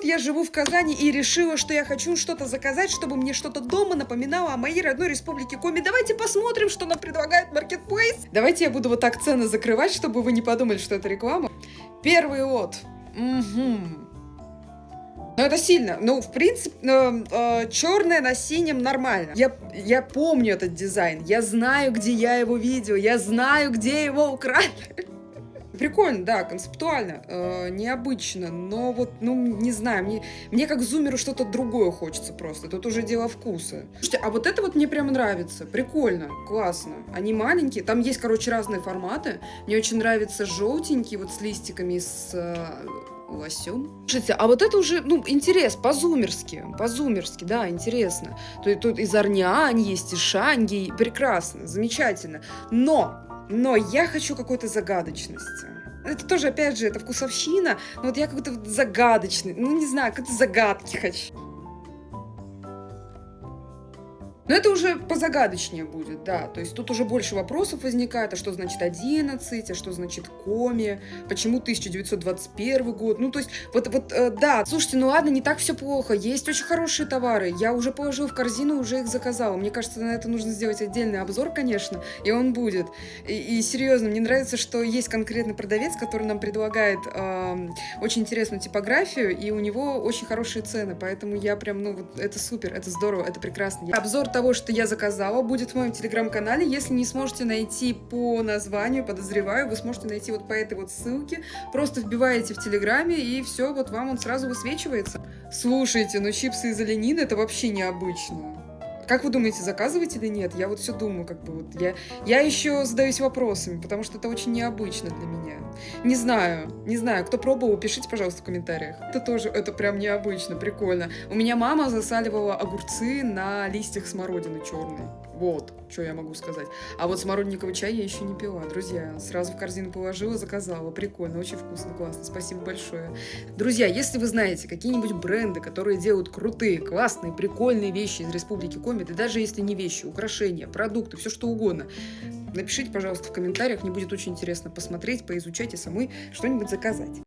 Я живу в Казани и решила, что я хочу что-то заказать, чтобы мне что-то дома напоминало о моей родной республике Коми. Давайте посмотрим, что нам предлагает Marketplace. Давайте я буду вот так цены закрывать, чтобы вы не подумали, что это реклама. Первый лот. Ну, это сильно. Ну, в принципе, черное на синем нормально. Я помню этот дизайн. Я знаю, где я его видел. Я знаю, где его украли. Прикольно, да, концептуально, необычно, но вот, ну, не знаю, мне как зумеру что-то другое хочется просто, тут уже дело вкуса. Слушайте, а вот это вот мне прям нравится, прикольно, классно. Они маленькие, там есть, короче, разные форматы, мне очень нравится желтенький, вот с листиками, с лосем. Слушайте, а вот это уже, ну, интерес, по-зумерски, да, интересно. Тут и Зарниань есть, и Шанги, прекрасно, замечательно, но я хочу какой-то загадочности. Это тоже, опять же, это вкусовщина, но вот я какой-то вот загадочный, ну, не знаю, какой-то загадки хочу. Но это уже позагадочнее будет, да, то есть тут уже больше вопросов возникает, а что значит 11, а что значит Коми, почему 1921 год, ну, то есть, да, слушайте, ну ладно, не так все плохо, есть очень хорошие товары, я уже положила в корзину, уже их заказала, мне кажется, на это нужно сделать отдельный обзор, конечно, и он будет, и серьезно, мне нравится, что есть конкретный продавец, который нам предлагает очень интересную типографию, и у него очень хорошие цены, поэтому я прям, ну, вот, это супер, это здорово, это прекрасно. Обзор того, что я заказала, будет в моем телеграм-канале. Если не сможете найти по названию, подозреваю, вы сможете найти вот по этой вот ссылке. Просто вбиваете в телеграме, и все, вот вам он сразу высвечивается. Слушайте, ну чипсы из оленины — это вообще необычно. Как вы думаете, заказывать или нет? Я вот все думаю, как бы вот. Я еще задаюсь вопросами, потому что это очень необычно для меня. Не знаю, кто пробовал, пишите, пожалуйста, в комментариях. Это прям необычно, прикольно. У меня мама засаливала огурцы на листьях смородины черной. Вот, что я могу сказать. А вот смородниковый чай я еще не пила. Друзья, сразу в корзину положила, заказала. Прикольно, очень вкусно, классно. Спасибо большое. Друзья, если вы знаете какие-нибудь бренды, которые делают крутые, классные, прикольные вещи из Республики Коми, да даже если не вещи, украшения, продукты, все что угодно, напишите, пожалуйста, в комментариях. Мне будет очень интересно посмотреть, поизучать и самой что-нибудь заказать.